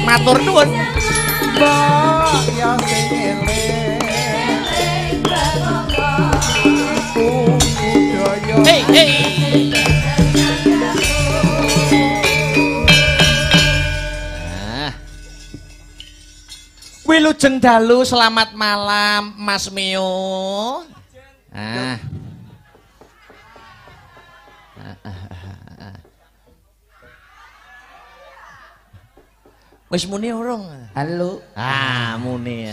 Matur nuwun. Mbok ya sing eling budaya. Hey hey. Wilujeng dalu, selamat malam Mas Mio. Wis muni urung? Halo. Muni.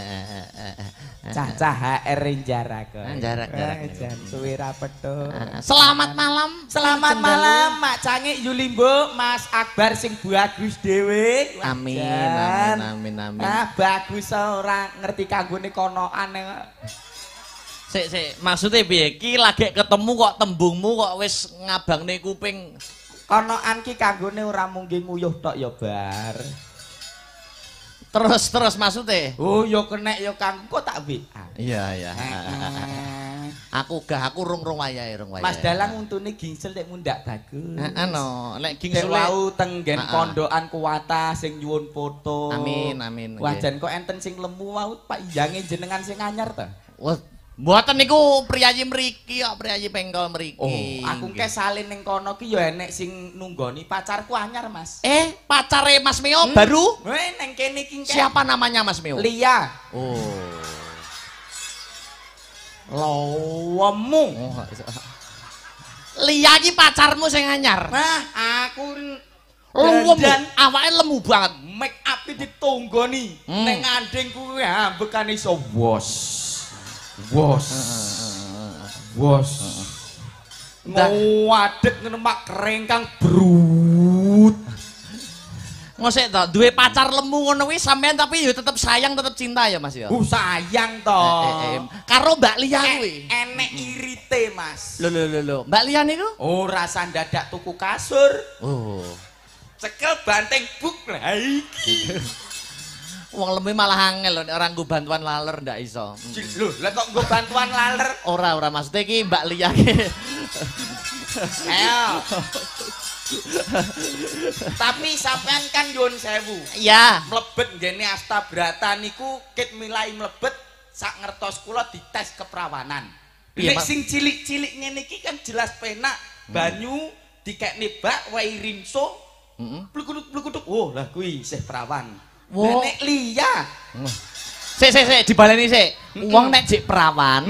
Cah-cah HR jarak. Jarak. Jan suwe ra petuk. Selamat malam. Selamat malam Mak Cangik Yulimbo, Mas Akbar sing bagus dhewe. Amin. Bagus ora ngerti kanggone konokan. Sik, maksudnya piye? Ki lagi ketemu kok tembungmu kok wis ngabangne kuping. Konokan ki kanggone ora mungkin nguyuh tok ya bar. Terus maksudnya? Oh, yo kenek yo Kang, kok tak WA. Iya. Aku rung wayahe. Mas Dalang untune gingsel nek mundak bagus. Nek gingsel wau tenggen pondokan kuwata sing nyuwun foto. Amin. Wajan kok enten sing lemu wau Pak Iyange jenengan sing anyar ta? Wah, mboten niku priyayi mriki kok, priyayi pengkol mriki. Oh, aku engke salin ning kono ki yo enek sing nunggoni pacarku anyar, Mas. Pacare Mas Mio baru? Neng kene iki. Siapa namanya Mas Mio? Lia. Oh. Lowemu. Lia iki pacarmu sing anyar. Nah, aku dan awake lemu banget. Make up ditonggoni. Ning andeng kuwi ambekane iso wos. Ngadeg ngenemak kerengkang brut. Ngosek to, duwe pacar lemu ngono kuwi sampean tapi yo tetep sayang, tetep cinta ya Mas ya. Sayang to. Karo Mbak Lia kuwi. Enek irite, Mas. Lho. Mbak Lia niku? Ora sandadak tuku kasur. Oh. Cekel banteng buk lah iki. Wong lemu malah angel ora nggo bantuan laler ndak iso. Lho, lah kok nggo bantuan laler? Ora maksudnya iki Mbak Lia ki. Ayo. Tapi sampean kan nyuwun sewu. Iya. Mlebet nggene Astabrata niku kit milai mlebet sak ngertos kula dites keperawanan. Nek sing cilik-cilik ngene iki kan jelas penak. Banyu dikekne bak wae rinso. Plukuduk. Oh, lah kuwi isih perawan. Nek Lia. Sik dibaleni sik. Wong nek jek perawan,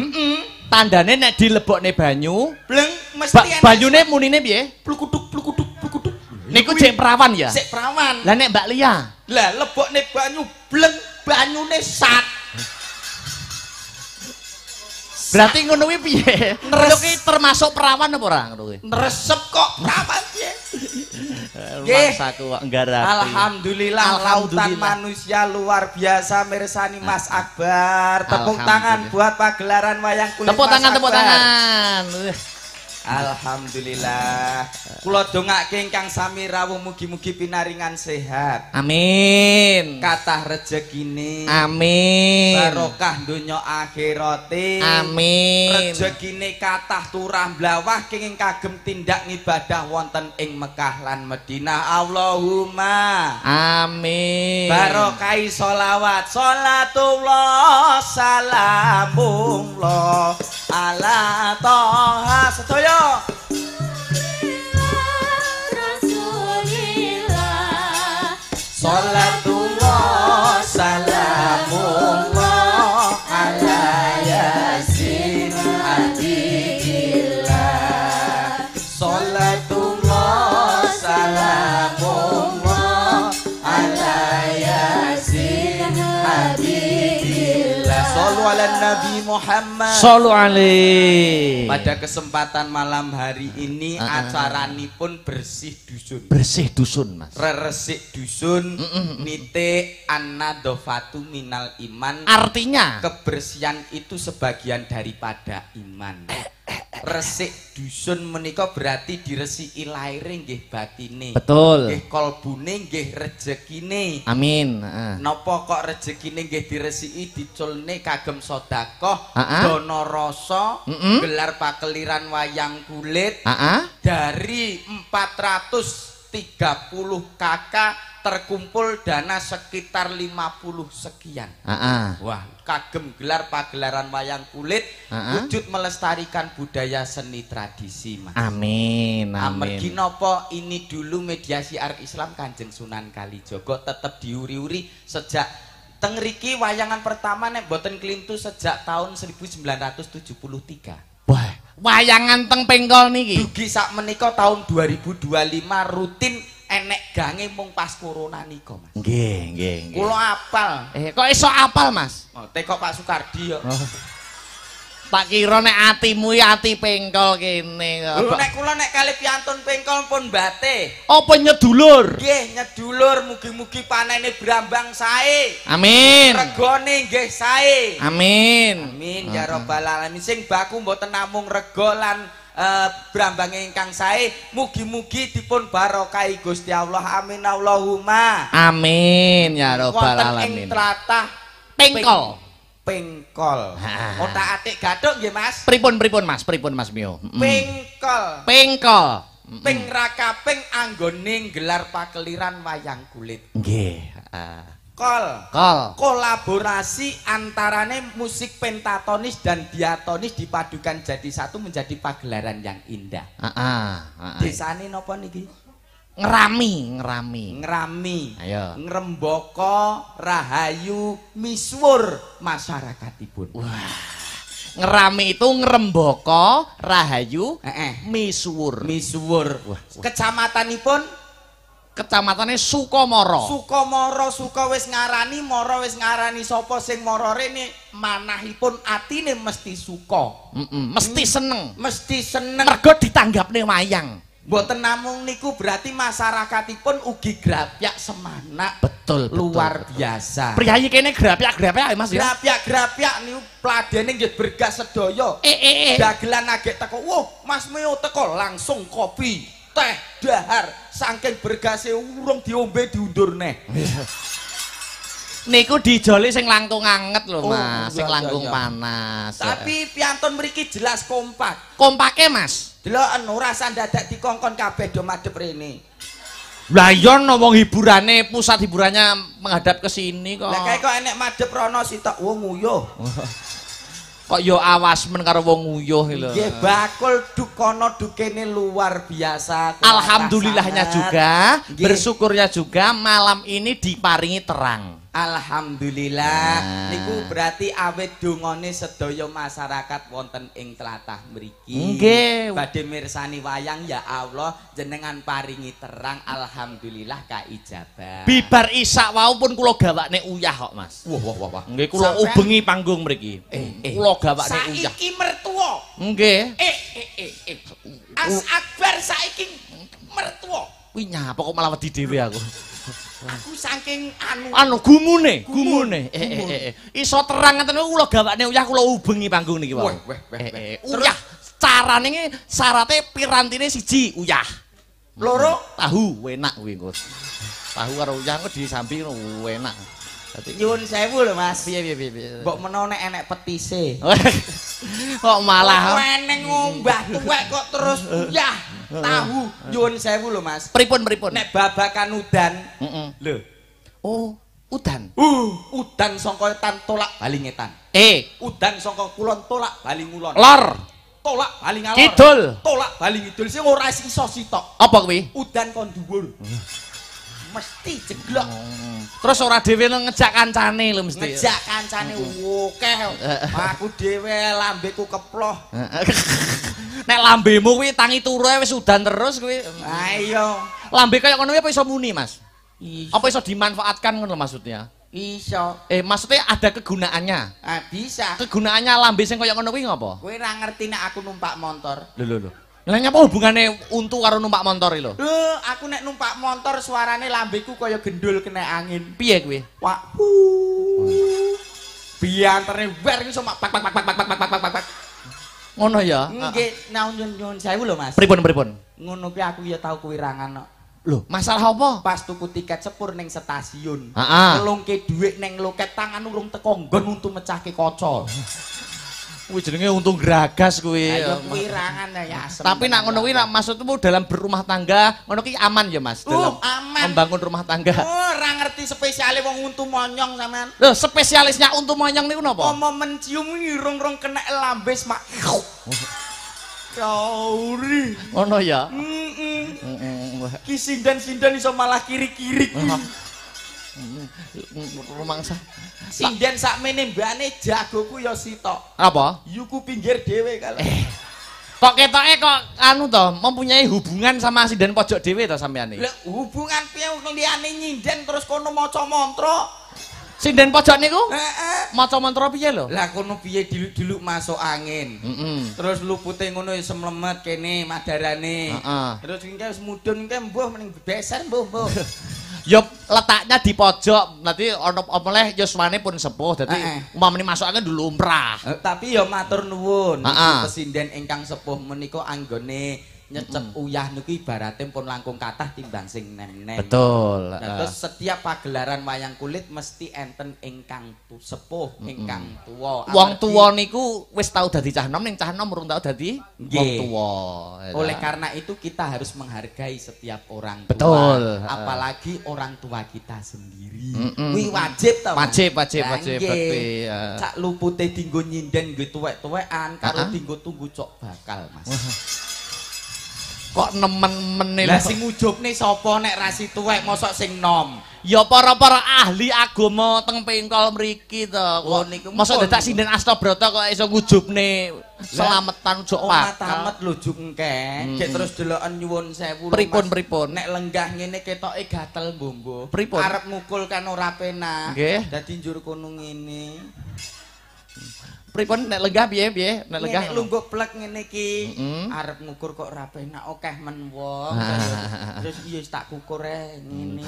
tandane nek dilebokne banyu, bleng mesti banyune munine piye? Plukuduk. Niku jek perawan ya? Sik perawan. Lah nek Mbak Lia, lah lebokne banyu bleng banyune sat. Berarti ngono kuwi piye? Ngono ki termasuk perawan apa ora ngono kuwi? Nresep kok perawan piye? Maksaku kok nggarati. Alhamdulillah lautan manusia luar biasa mirsani Mas Akbar. Tepuk tangan buat pagelaran wayang kulit. Tepuk tangan. Alhamdulillah. Kula dongake ingkang sami rawuh mugi-mugi pinaringan sehat. Amin. Kathah rejekine. Amin. Barokah donya akhirate. Amin. Rejekine kathah turah blawah kenging kagem tindak ngibadah wonten ing Mekah lan Madinah. Allahumma amin. Barokai sholawat sholatullah salamullah ala toha sedaya. Sholatullah salamullah ala yasin habibillah. Sholatullah salamullah ala yasin habibillah. Shollu ala Nabi Muhammad. Shollu alaihi. Pada kesempatan malam hari ini acaranipun bersih dusun. Bersih dusun, Mas. Reresik dusun nite an-nadhofatu minal iman. Artinya kebersihan itu sebagian daripada iman. Resik dusun menika berarti diresiki laire nggih batine. Betul. Nggih kolbune nggih rejekine. Amin. Napa kok rejekine nggih diresiki diculne kagem sedekah, dana rasa, gelar pakeliran wayang kulit dari 430 kakak terkumpul dana sekitar 50 sekian. Wah, kagem gelar pagelaran wayang kulit wujud melestarikan budaya seni tradisi, Mas. Amin, amin. Amargi napa ini dulu media siar Islam Kanjeng Sunan Kalijaga tetep diuri-uri sejak teng riki wayangan pertama nek boten klintu sejak tahun 1973. Wah, wayangan teng Pengkol niki. Dugi sak menika tahun 2025 rutin enek gange mung pas corona nika, Mas. Nggih, nggih, nggih. Kula apal. Kok iso apal, Mas? Oh, teko Pak Sukardi yo. Tak kira nek atimu ya ati Pengkol kene. Lho nek kula nek kali piantun Pengkol pun bate. Apa nyedulur? Nggih, nyedulur mugi-mugi panene brambang sae. Amin. Regane nggih sae. Amin. Amin ya rabbal alamin. Sing baku mboten namung rega lan brambange ingkang sae, mugi-mugi dipun barokahi Gusti Allah. Amin Allahumma. Amin ya rabbal alamin. Wonten ing tlatah Pengkol. Pengkol. Otak-atik gathuk nggih, Mas. Pripun Mas? Pripun Mas Mio? Pengkol. Pengkol. Ping rakaping anggone gelar pakeliran wayang kulit. Nggih. Kol. Kolaborasi antarane musik pentatonis dan diatonis dipadukan jadi satu menjadi pagelaran yang indah. Desane napa niki? Ngerami. Ayo. Ngrembaka rahayu misuwur masyarakatipun. Wah. Ngerami itu ngrembaka rahayu misuwur. Wah. Kecamatanipun Kecamatannya Sukomoro. Suka wis ngarani, mara wis ngarani sapa sing mara rene manahipun atine mesti suka. Mesti seneng. Mergo ditanggapne wayang. Mboten namung niku berarti masyarakatipun ugi grapyak semanak. Betul. Luar biasa. Priyayi kene grapyak Mas ya. Grapyak niku pladene nggih bergas sedaya. Dagelan agek teko. Wah, Mas Meo teko langsung kopi, teh, dahar, saking bergase urung diombe diundur neh. Niku dijoli sing langkung anget lho, Mas, sing langkung panas. Tapi piantun mriki jelas kompak. Kompake, Mas. Deloken ora sandadak dikongkon kabeh do madhep rene. Lah iya no wong hiburane, pusat hiburannya menghadap ke sini kok. Lah kae kok enek madhep rono sitok wong nguyuh. Kok yo awas men karo wong nguyuh lho. Nggih bakul dukono dukene luar biasa. Alhamdulillahnya juga, bersyukurnya juga malam ini diparingi terang. Alhamdulillah. Niku berarti awet dongane sedaya masyarakat wonten ing tlatah mriki. Nggih. Badhe mirsani wayang ya Allah jenengan paringi terang, alhamdulillah kaijabah. Bibar isak wau pun kula gawakne uyah kok, Mas. Wah. Nggih kula ubengi panggung mriki. Kula gawakne uyah. Saiki mertua. Nggih. As Akbar saiki mertua. Kuwi nyapa kok malah wedi dhewe aku. Aku saking gumune. Iso terang ngeten kula gawakne uyah kula ubengi panggung niki wae. Uyah carane iki syarate pirantine siji uyah. Loro tahu enak kuwi engko. Tahu karo uyah engko disambi enak. Nyuwun sewu lho Mas. Piye. Mbok menawa nek enek petise. Kok malah eneng ngombah tuwek kok terus uyah. Tahu nyuwun sewu lho Mas. Pripun? Nek babakan udan. Lho. Oh, udan. Udan sangka etan tolak bali ngetan. Udan sangka kulon tolak bali ngulon. Lor. Tolak bali ngalor. Kidul. Tolak bali ngidul sing ora iso sitok. Apa kuwi? Udan kon dhuwur. Mesti jeglok. Terus ora dhewe ngejak kancane lho mesti. Ngejak kancane akeh. Aku dhewe lambeku keploh. Nek lambemu kuwi tangi turu wis udan terus kuwi. Ayo. Lambe kaya ngono apa iso muni, Mas? Apa iso dimanfaatkan ngono maksudnya? Iso. Maksudnya ada kegunaannya. Bisa. Kegunaannya lambe sing kaya ngono kuwi ngopo? Kowe ora ngerti nek aku numpak motor. Lho. Lah nyapa hubungane untu karo numpak motor iki lho? Aku nek numpak motor suarane lambeku kaya gendul kena angin. Piye kuwi? Wak. Bianterne wer iso pak. Ngono ya? Nggih, nyuwun sewu lho Mas. Pripun? Ngono kuwi aku ya tau kuwirangan kok. Lho, masalah apa? Pas tuku tiket sepur ning stasiun. Ngelungke dhuwit ning loket tangan urung teko nggon untu mecahke kaca. Kuwi jenenge untung gragas kuwi. Ayo kuwirangan ya asem. Tapi nak ngono kuwi maksudmu dalam berumah tangga ngono ki aman ya Mas? Aman. membangun rumah tangga. Oh, ora ngerti spesiale wong untu monyong sampean. Lho, spesialisnya untu monyong niku napa? Apa mencium irung-irung kena lambes mak. Kauri. Ngono ya. Ki sindan-sindan iso malah kiri-kiri. Rumangsa. Sinden sakmene mbane jagoku ya sitok. Apa? Yuku pinggir dhewe kali. Kok ketoke kok anu to, mempunyai hubungan sama sinden pojok dhewe to sampean iki? Lah hubungan piye liyane nyinden terus kono maca mantra. Sinden pojok niku? Heeh. Maca mantra piye lho? Lah kono piye diluk-diluk masuk angin. Terus lupute ngono wis mlemet kene madarane. Terus engke wis mudhun engke mbuh mending beser mbuh. Ya letaknya di pojok, nanti ono omoleh yuswane pun sepuh, dadi umpamane masuk angin dulu umrah. Tapi ya matur nuwun, pesinden ingkang sepuh menika anggone nyecep uyah niku ibarate pun langkung kathah timbang sing nem-nem. Betul. Terus setiap pagelaran wayang kulit mesti enten ingkang sepuh, ingkang tuwa. Wong tuwa niku wis tau dadi cah nom, ning cah nom urung tau dadi wong tuwa. Oleh karena itu kita harus menghargai setiap orang tua. Betul. Apalagi orang tua kita sendiri. Kuwi wajib ta. Wajib. Cak lupute dinggo nyinden nggo tuwek-tuwekan karo dinggo tunggu cok bakal, Mas. Kok nemen-mene lah sing ujubne sapa nek ra si tuwek mosok sing nom ya para ahli agama teng pengkol mriki to mosok dadak sinden Astabrata kok iso ngujubne selametan ujug pak tamet lho juk engke terus deloken nyuwun sewu pripun nek lenggah ngene ketoke gatel mbombo arep ngukul kan ora penak dadi njur kono ngene pripun nek lenggah piye nek lenggah nek lungguk plek ngene iki arep ngukur kok ora penak akeh men wong terus iya wis tak kukur ngene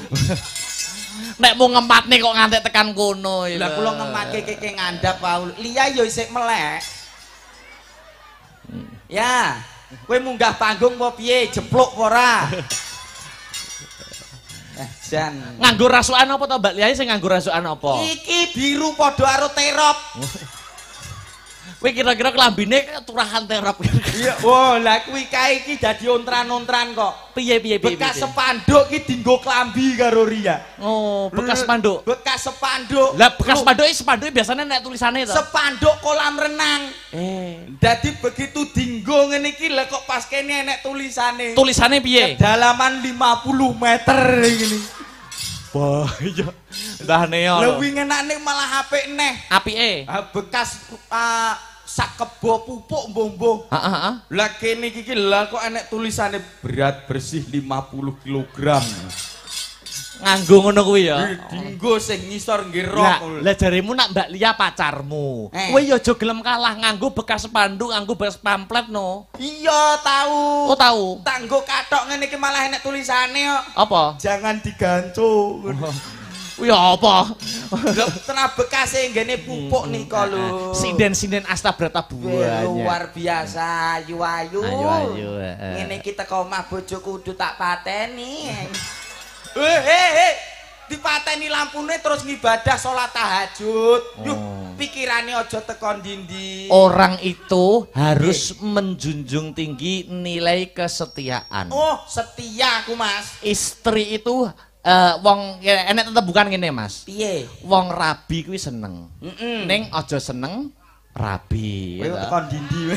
nek mau ngematne kok ngantek tekan kono lha kula ngematke keke ngandhap wae liya ya isih melek ya kowe munggah panggung apa piye jepluk apa ora jan nganggo rasukan apa to Mbak Liai sing nganggo rasukan apa iki biru padha karo terop kowe kira-kira klambine turahan terop. Iya, wah lah kuwi kae iki dadi ontran-ontran kok. Piye. Bekas sepanduk iki dienggo klambi karo Ria. Oh, bekas spanduk. Bekas sepanduk. Lah bekas spanduk biasanya nek tulisane to. Sepanduk kolam renang. Dadi begitu dienggo ngene iki lha kok pas kene enek tulisane. Tulisane piye? Kedalaman 50 meter ngene. Wah, iya. Dah neo. Lha wingi enake malah apik neh. Apike? Bekas sak kebo pupuk mbombo. Heeh. Lah kene iki lha kok enek tulisane berat bersih 50 kg. Nganggo ngono kuwi ya. Dinggo sing ngisor nggih rok. Lah jaremu nak Mbak Lia pacarmu. Kowe ya aja gelem kalah nganggo bekas spanduk, nganggo bekas pamflet no. Iya tahu. Oh tahu. Tak nggo kathok ngene iki malah enek tulisane kok. Apa? Jangan digancu. Ya apa? Lho tenan bekase nggene pupuk nika lho. Sinden-sinden Astabrata buahnya. Luar biasa, ayu-ayu. Ayu-ayu. Ngene iki teko omah bojoku kudu tak pateni. Dipateni lampune terus ngibadah salat tahajud. Yuh, pikirane aja teko ndi-ndi. Orang itu harus menjunjung tinggi nilai kesetiaan. Oh, setia aku, Mas. Istri itu wong enek tetep bukan ngene Mas. Piye? Wong rabi kuwi seneng. Ning aja seneng rabi. Kowe tekan dindi wae.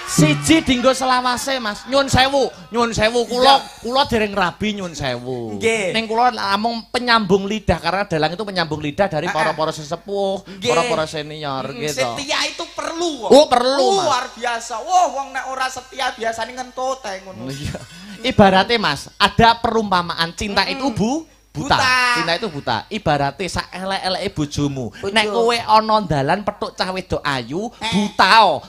Siji dinggo selawase Mas. Nyuwun sewu kula dereng rabi nyuwun sewu. Ning kula namung penyambung lidah karena dalang itu penyambung lidah dari para sesepuh, para senior gitu. Setia itu perlu kok. Oh, perlu Mas. Luar biasa. Wah, wong nek ora setia biasane ngentut ae ngono. Iya. Ibaratnya Mas, ada perumpamaan cinta itu buta. Cinta itu buta. Ibaratnya sak elek-eleke bojomu. Nek kowe ana dalan petuk cah wedok ayu,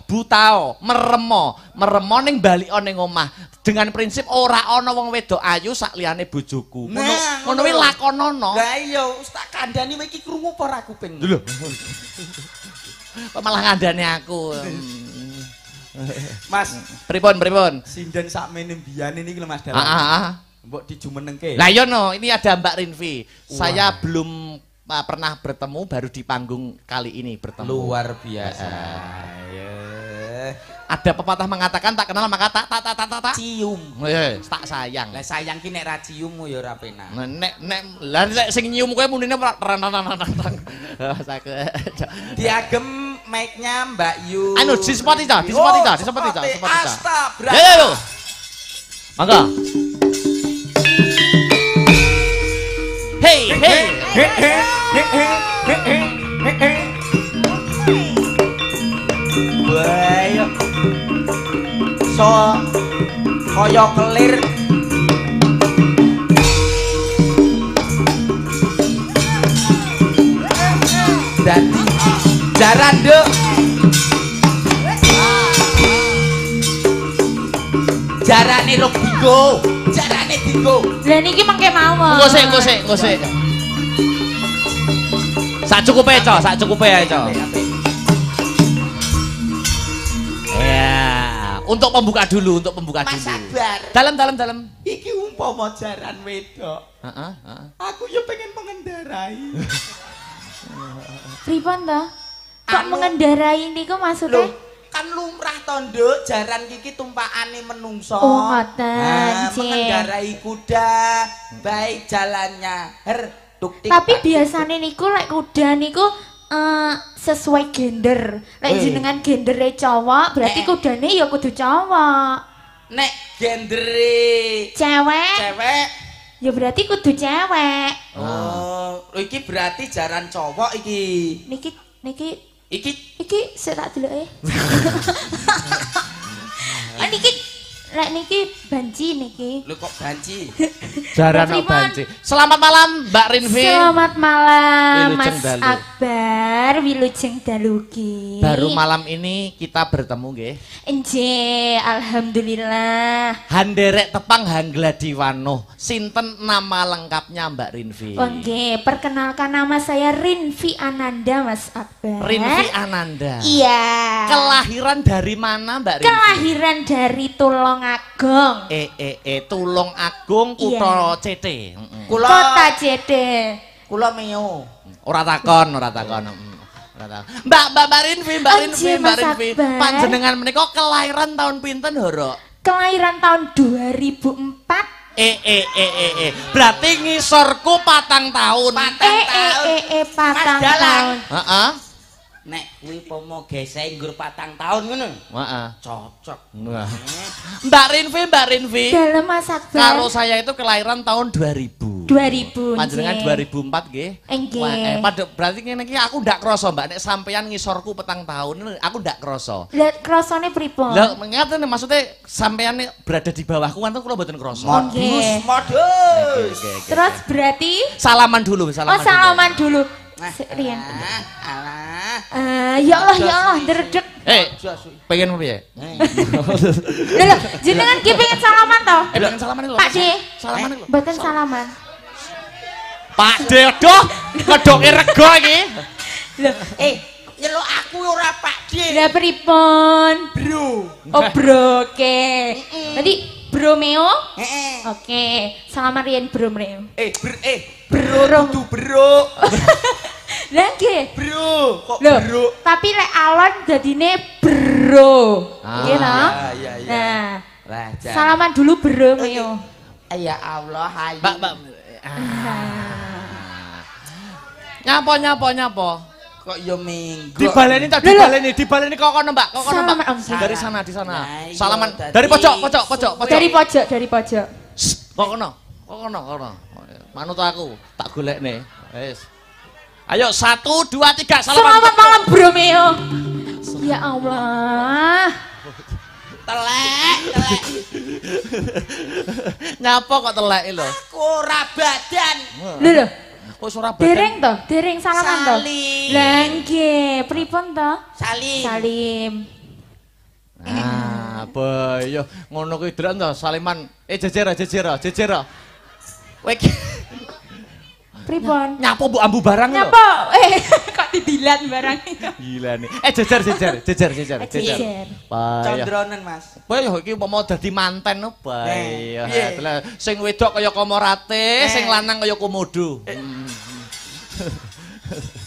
buta, meremo ning bali ning omah. Dengan prinsip ora ana wong wedok ayu sak liyane bojoku. Ngono kuwi lakonono. Lah iya, wis tak kandhani kowe iki krungu apa ora kuping. Lho. Kok malah ngandani aku. Mas, pripun? Sinden sakmene mbiyane niki lho Mas Dawan. Mbok dijumenengke. Lah iya no, ini ada Mbak Rinvi. Saya belum pernah bertemu, baru di panggung kali ini bertemu. Luar biasa. Ada pepatah mengatakan tak kenal maka tak cium. Tak sayang. Lah sayang ki nek ra ciummu ya ora penak. Nek sing nyium kowe munine Diagem mic-nya Mbak Yu. Anu disepoti ta. Astagfirullah. Yo. Mangga. Hey. Bayo. So kaya kelir. Dadi jaran nduk. Jarane rok digo. Lah niki mengke mawon. Engko sik. Sak cukupe ae, Cok. Ya, untuk pembuka dulu. Mas Akbar. Dalam. Iki umpama jaran wedok. Heeh. Aku ya pengen mengendarai. Pripun to? Kok mengendarai niku maksudnya? Kan lumrah to, Nduk, jaran kiki tumpakane menungso. Oh, ngoten, mengendarai kuda, baik jalannya. Tapi biasanya niku lek kuda niku sesuai gender. Lek jenengan gendere cowok, berarti kudane ya kudu cowok. Nek gendere cewek, ya berarti kudu cewek. Oh, iki berarti jaran cowok iki. Iki saya tak deloke. Niki banci niki. Lho kok banci? Jaran banci. Selamat malam Mbak Rinvi. Selamat malam Mas Akbar, wilujeng dalugi. Baru malam ini kita bertemu nggih. Enje, alhamdulillah. Handerek tepang Hangladiwanoh. Sinten nama lengkapnya Mbak Rinvi? Oh nggih, perkenalkan nama saya Rinvi Ananda Mas Akbar. Rinvi Ananda. Iya. Kelahiran dari mana Mbak Rinvi? Kelahiran dari Tulungagung. Tulung Agung Kutha CT. Kota CT. Kula Meo. Ora takon. Mbak Rinvi. Panjenengan menika kelahiran tahun pinten, Horo? Kelahiran tahun 2004. Berarti ngisorku 4 tahun. 4 tahun. Heeh. Nek kuwi pomo gesek nggur 4 tahun ngono. Heeh. Cocok. Mbak Rinvi. Dalam Mas Akbar. Kalau saya itu kelahiran tahun 2000. Panjenengan 2004 nggih. Nggih. Berarti ngene iki aku ndak krasa, Mbak, nek sampeyan ngisorku 4 tahun aku ndak krasa. Lah krasane pripun? Lah ngaten maksudnya sampeyan berada di bawahku kan kula mboten krasa. Modus. Terus berarti salaman dulu. Salaman dulu. Rian. Ya Allah, ndredeg. Pengen piye? Lho, jenengan ki pengen salaman to? Pengen salaman lho. Pak De. Salaman lho. Mboten salaman. Pak De, aduh, ngedoke rego iki. Lho, nyeluk aku ora Pak De. Lah pripun? Bro. Oh, bro, oke. Berarti Bro Meo? Heeh. Oke, salaman Rian Bro Meo. Bro kudu bro. Lah nggih. Bro, kok Loh, bro? tapi lek alon dadine bro. Nggih to? Iya. Nah. Salaman dulu Bro Meo. Ya Allah, ayo. Mbak. Nyapa. Kok yo minggu. Dibaleni kok kono, Mbak. Kok kono, Mbak. Dari sana, di sana. Salaman dari pojok. Dari pojok. Kok kono. Manut aku, tak golekne. Wis. Ayo 1 2 3 salaman. Selamat malam Bro Meo. Ya Allah. Telek. Nyapa kok telek lho? Aku ora badan. Lho. Kok ora badan? Dereng salaman to. Lah nggih, pripun to? Salim. Boyo ngono kuwi dran to saliman. Jejer. Kowe Pripun? Nyapo mbok ambu barang lho. Nyapo? Kok didilat barang. Gila nih. Jejer. Condronen, Mas. Boyo iki umpama dadi manten no bae. Sing wedok kaya Komorate, sing lanang kaya Komodo.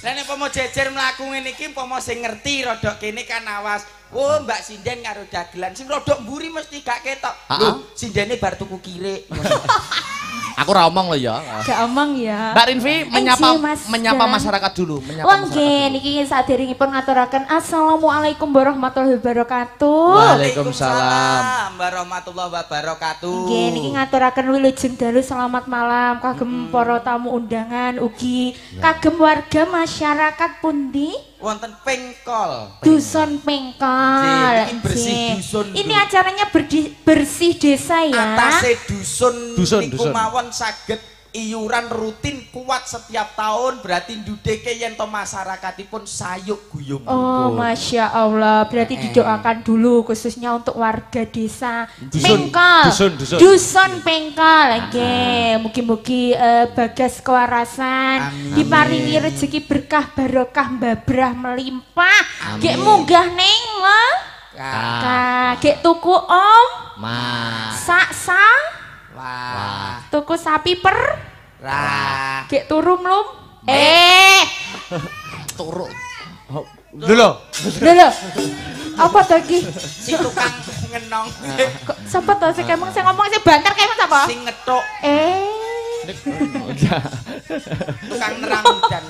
Lah nek pomo jejer mlaku ngene iki pomo sing ngerti rodok kene kan awas. Oh, Mbak Sinden karo dagelan sing rodok mburi mesti gak ketok. Lho, Sindene bar tuku kirik. Aku ora omong lho ya. Gak omong ya. Mbak Rinvi menyapa masyarakat dulu, Wong nggih niki saderengipun ngaturaken assalamualaikum warahmatullahi wabarakatuh. Waalaikumsalam warahmatullahi wabarakatuh. Nggih niki ngaturaken wilujeng dalu selamat malam kagem para tamu undangan ugi kagem warga masyarakat pundi? Wonten Pengkol. Dusun Pengkol. Ini bersih dusun. Ini acaranya bersih desa ya. Atase dusun niku mawon saged iuran rutin kuat setiap tahun berarti ndudeke yen to masyarakatipun sayuk guyub. Oh, Masya Allah. Berarti didoakan dulu khususnya untuk warga desa Pengkol. Dusun Pengkol. Nggih, mugi-mugi bagas kewarasan, diparingi rezeki berkah barokah babrah melimpah. Gek munggah ning Gek tuku om. Saksa. Wah. Tuku sapi per. Rah. Gek turu mlum. Turu. Lho. Apa to iki? Si tukang ngenong. Kok sapa to sing ngomong sing banter kemeng sapa? Sing ngethuk. Tukang nerang hujan.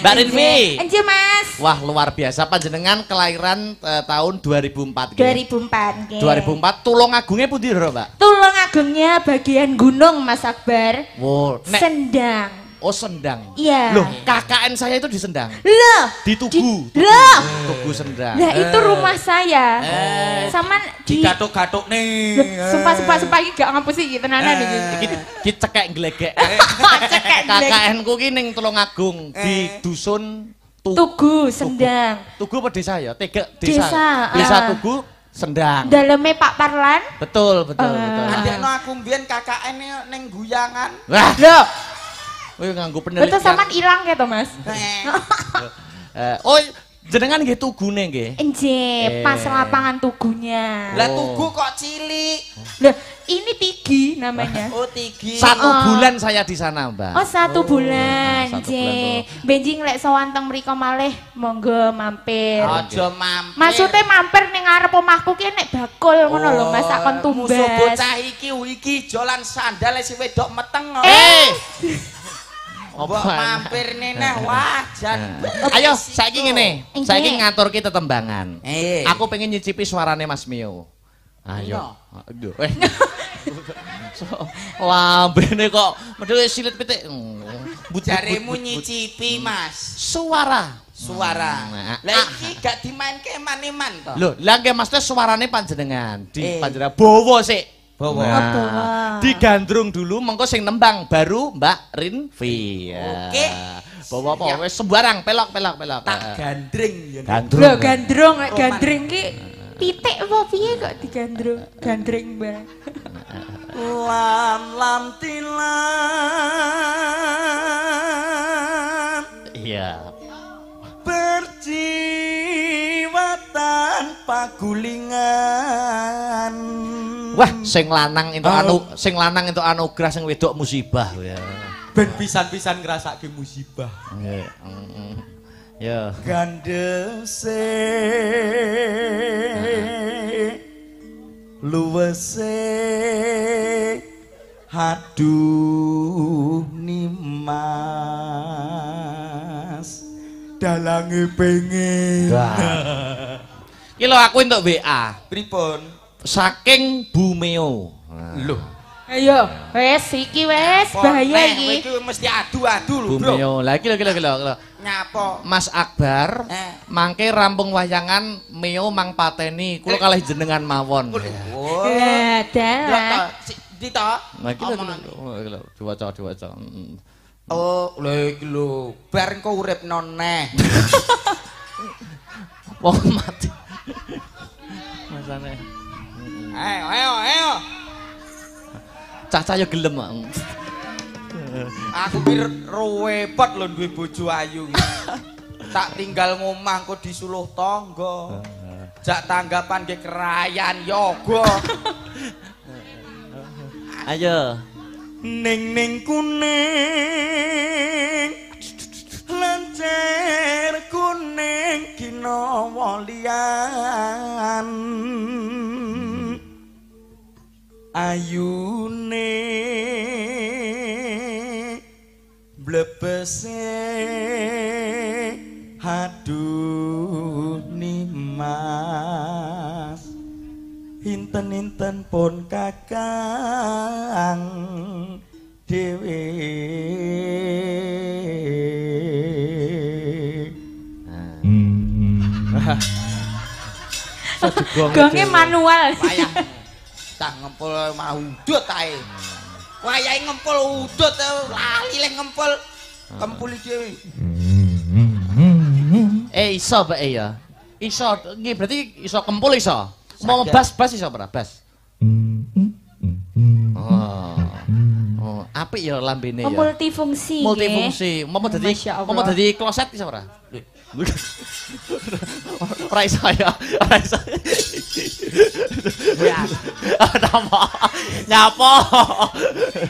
Mbak Rinvi. Enje Mas. Wah, luar biasa panjenengan kelahiran tahun 2004 2004 nggih. 2004 Tulungagunge pundi lho, Mbak? Tulungagungnya bagian gunung Mas Akbar. Wow. Sendang. Oh, Sendang. Iya. Loh, KKN saya itu di Sendang. Loh, di Tugu. Tugu Sendang. Nah, itu rumah saya. Sama di gatuk-gatuk nih. Sumpah iki gak ngapusi iki tenanan iki. Iki cekek glegek. KKN ku ki ning Tulungagung di dusun Tugu Sendang. Tugu apa desa ya? Desa Tugu Sendang. Daleme Pak Parlan. Betul. Andekno aku mbiyen KKN ning Guyangan. Wah, lho. Kowe nganggo penelitian. Betul sampean ilang ya to, Mas? Oh, jenengan nggih tugune nggih. Enje, pas lapangan tugunya. Lah Tugu kok cilik. Lah, ini Tigi namanya. Oh, Tigi. 1 bulan saya di sana, Mbak. Oh, 1 bulan. 1 Je. Benjing lek sowan teng mriko malih monggo mampir. Aja mampir. Maksudnya mampir ning ngarep omahku ki nek bakul ngono lho, Mas, sakon tumbas. Musuh bocah iki jolan sandal si wedok meteng. Mbok mampir neneh wajan. Ayo saiki ngene. Saiki ngaturke tetembangan. Aku pengen nyicipi suarane Mas Mio. Ayo. Aduh. Lambene kok medhe silit pitik. Jaremu nyicipi, Mas. Suara. Lah iki gak dimainke eman-eman to. Lho, lah nggih Mas suarane panjenengan. Di panjenengan bawa sik. Bawa. Digandrung dulu mengko sing nembang baru Mbak Rinvi. Oke. Bawa apa wis sembarang pelok. Tak gandring ya. Lho gandrung nek gandring ki pitik apa piye kok digandrung? Gandring bareng. Lam tilam. Iya. Perjiwatan pagulingan. Wah, sing lanang entuk anugerah sing wedok musibah ya. Ben pisan-pisan ngrasake musibah. Nggih. Ya. Gandese luwese aduh nimas dalange pengen. Ki lho aku entuk WA. Pripun? Saking Bumeo. Loh. Ayo, wes iki wes bahaya iki. Iki mesti adu-adu lho, Bro. Bumeo. Lah iki lho. Nyapa? Mas Akbar, mangke rampung wayangan Meo mang pateni, kula kalih jenengan mawon. Oh. Lah, dah. Dita. Nah iki lho. Diwaca. Oh, lha iki lho. Bar engko urip noneh. Wong mati. Masane. Ayo. Cah-cah yo gelem. Aku ki repot lho duwe bojo ayu. Tak tinggal ngomah engko disuluh tangga. Jak tanggapan ge kerayan yoga. Ayo. Ning kuning lancen lian ayune blebese haduh nimas inten-inten pun kakang dewe gonge manual wayah tak ngempul mau udut ae wayahe ngempul udut lali leh ngempul kempul iki iso bae ya iso nggih berarti iso kempul iso mau bas iso ora bas oh apik ya lambene ya multifungsi mau dadi kloset iso ora ora iso ya ora iso nyapa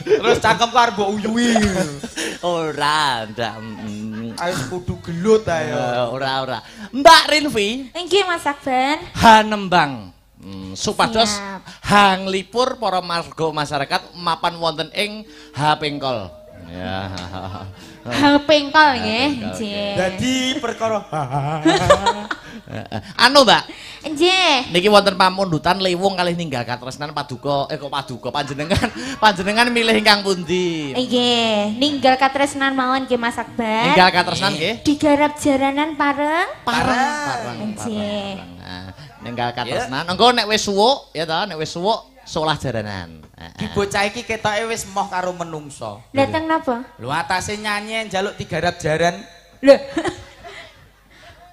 terus cangkem arep mbok uyuhi ora ndak ayo kudu gelut ayo ora Mbak Rinvi nggih Mas Akbar hanembang supados hanglipur para marga masyarakat mapan wonten ing Hapengkol ya Hapengkol nggih dadi perkara anu Mbak nggih niki wonten pamundutan liwung kalih ninggal katresnan paduka panjenengan milih ingkang pundi nggih ninggal katresnan mawon nggih Mas Akbar ninggal katresnan nggih digarap jaranan pareng nggih ninggal katresnan engko nek wis suwuk ya ta nek wis suwuk solah jaranan di bocah iki ketoke wis moh karo menungso dateng napa lho atase nyanyi njaluk digarap jaran lho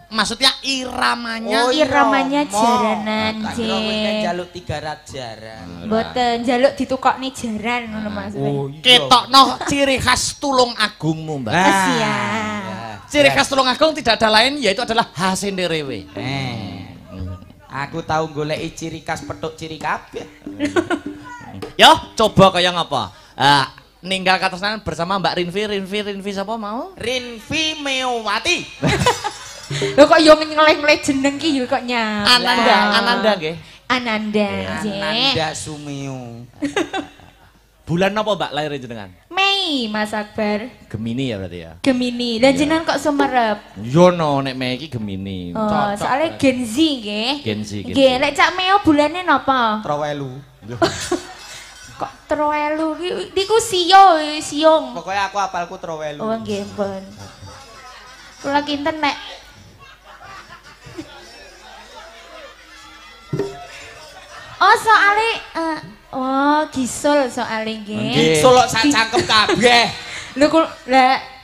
maksudnya iramanya jaranan nggih njaluk digarap jaran mboten njaluk ditukokne jaran ngono Mas ketokno ciri khas Tulung Agungmu Mbak siap ciri khas Tulung Agung tidak ada lain yaitu adalah hasine rewe aku tahu goleki ciri khas petuk ciri kabeh yo coba kaya ngapa ninggal katresnan bersama Mbak Rinvi sapa mau Rinvi Mewati lho kok yo ngeleh-ngeleh jeneng ki yo kok nyap Ananda nggih Ananda Sumeo bulan napa Mbak lahir jenengan Mei Mas Akbar Gemini ya berarti ya Gemini dan jenengan kok sumerep yo no nek Mei iki Gemini soalnya Gen Z nggih Gen Z nggih lek Cak Meo bulane napa Trowelu kok Trowelu niku siung pokoknya aku apalku Trowelu oh nggih pun kula kinten nek oh soalnya gisul soalnya nggih gisul kok sak cangkem kabeh lho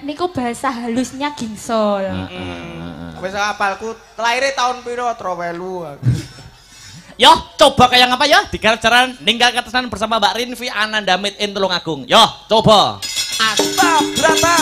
niku bahasa halusnya ginsol wis apalku lahir tahun piro Trowelu yo coba kayak ngapa ya digarap jaran ninggal katresnan bersama Mbak Rinvi Ananda Made in Tulung Agung yo coba Asta Brata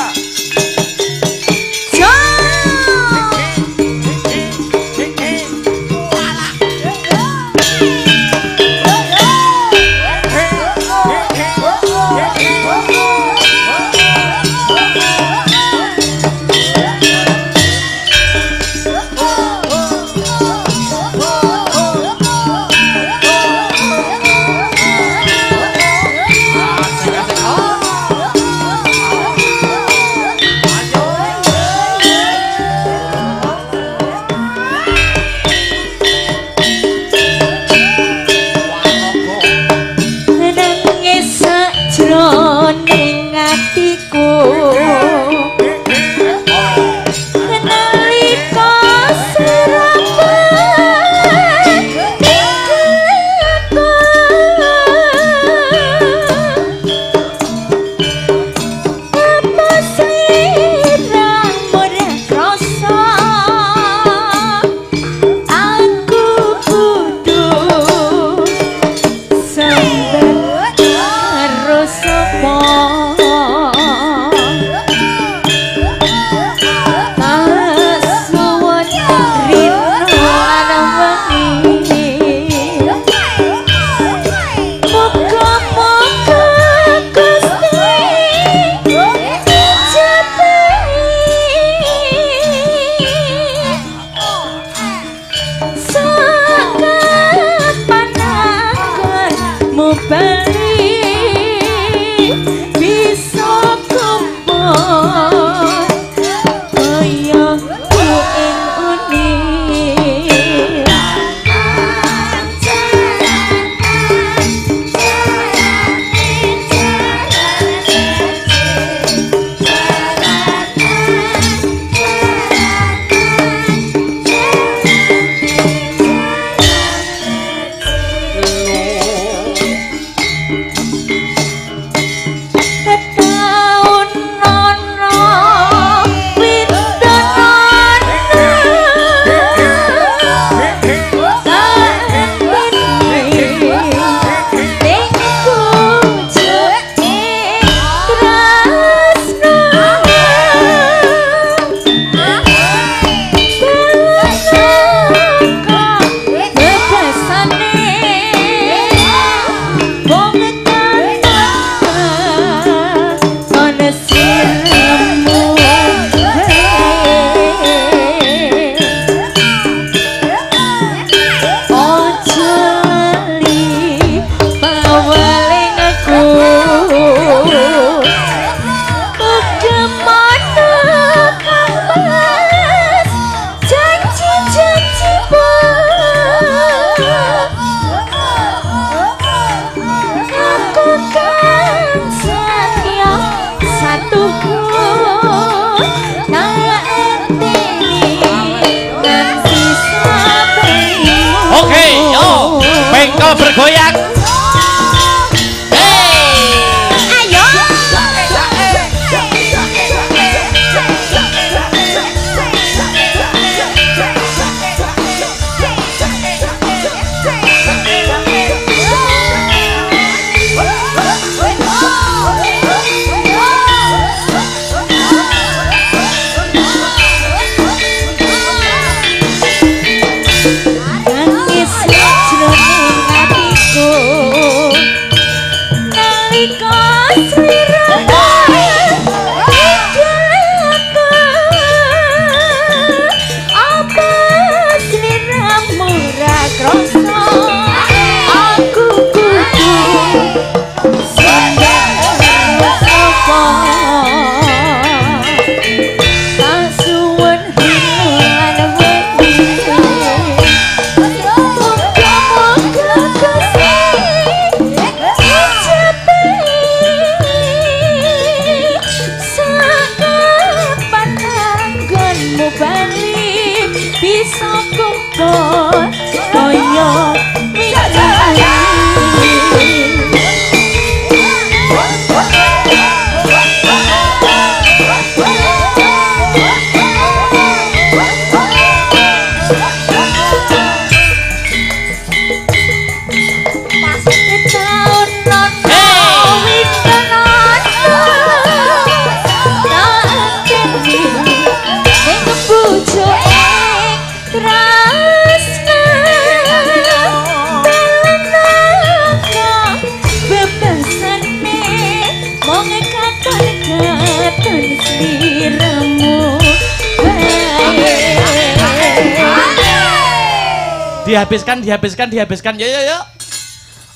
Dihabiskan. Yo.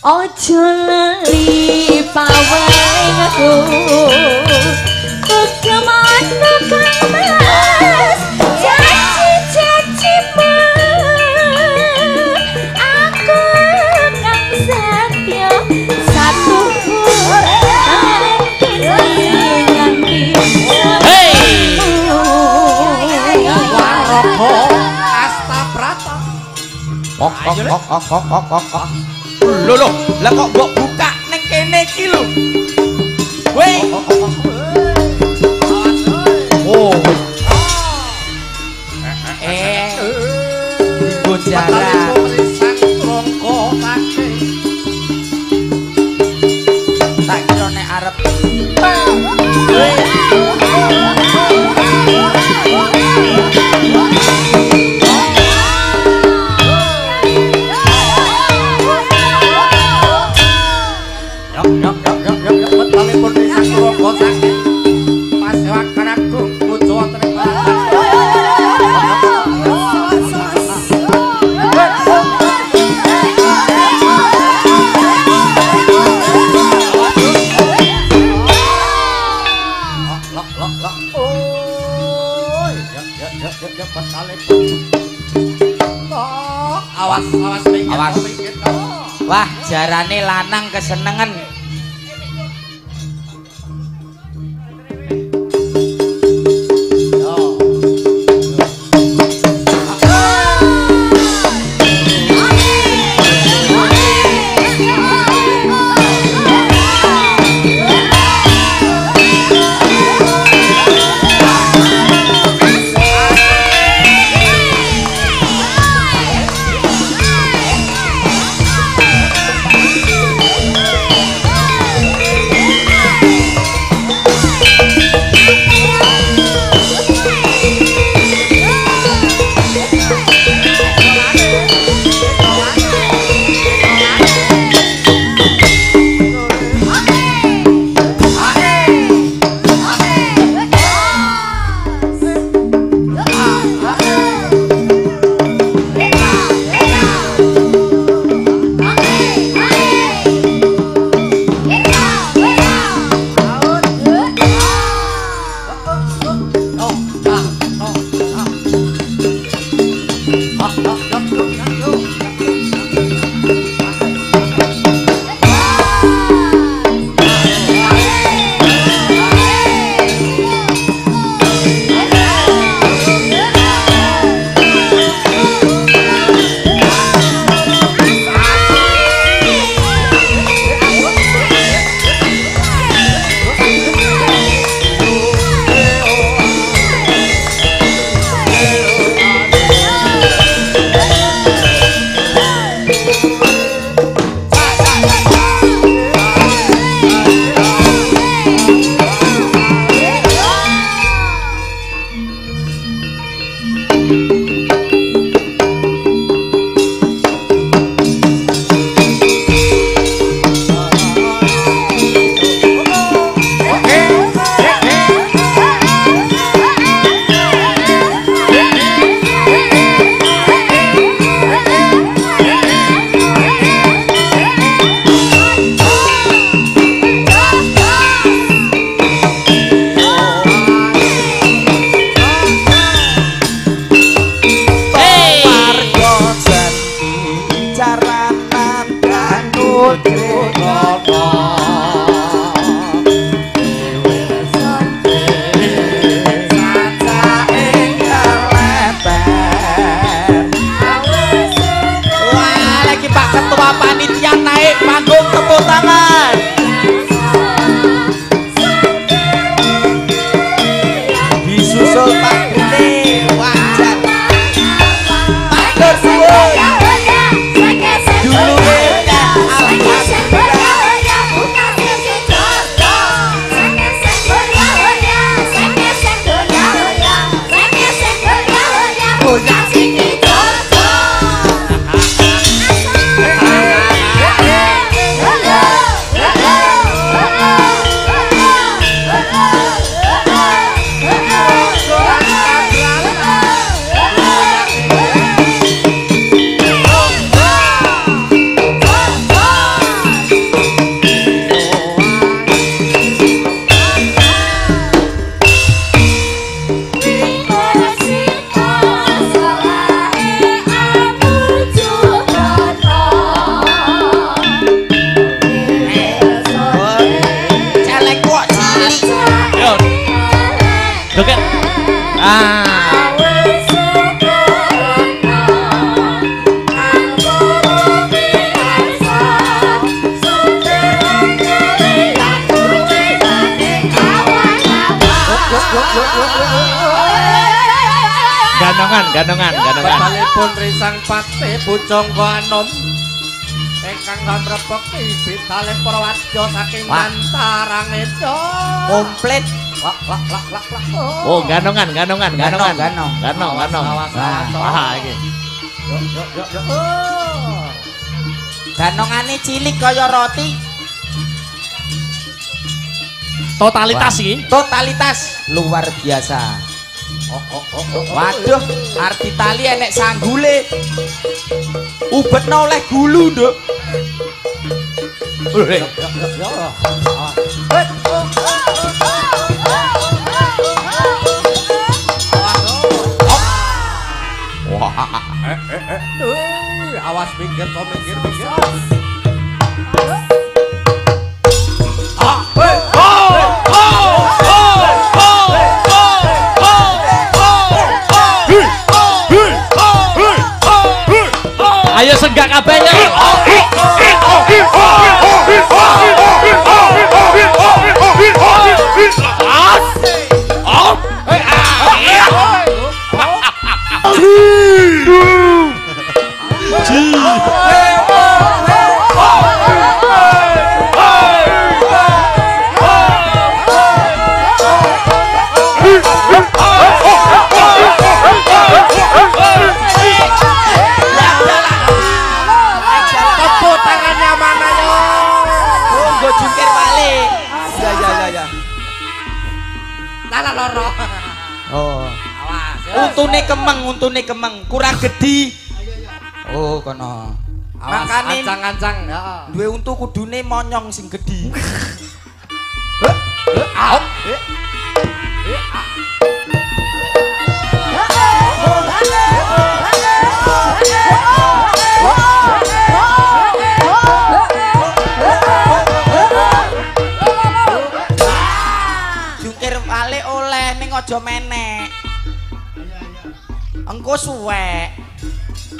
Ojo lali paweling aku. Kemono kang mas. Janji aku kang satya satu Hey! Kok. Lho, lah kok mbok buka ning kene iki lho. Weh. Oh. Bojara. Sang trongko take. Tak kira nek arep. Awas. Wah, jarane lanang kesenengan. ganongan. Batalipun risang pati bujangga anom. Ingkang ngrebeki bidalih para wadya saking Bantarang Eda. Komplit. Oh, ganongan. Ganong. Wah, iki. Yuk. Ganongane cilik kaya roti. Totalitas luar biasa. Waduh, arti tali enek sanggule. Ubetno oleh gulu, Nduk. Awas minggir. Ayo senggak kabehnya. Untune kemeng, kurang gedhi. Oh, kono. Makane ancang-ancang ya. Duwe untu kudune monyong sing gedhi. Jungkir balik oleh ning aja menek. Engko suwek.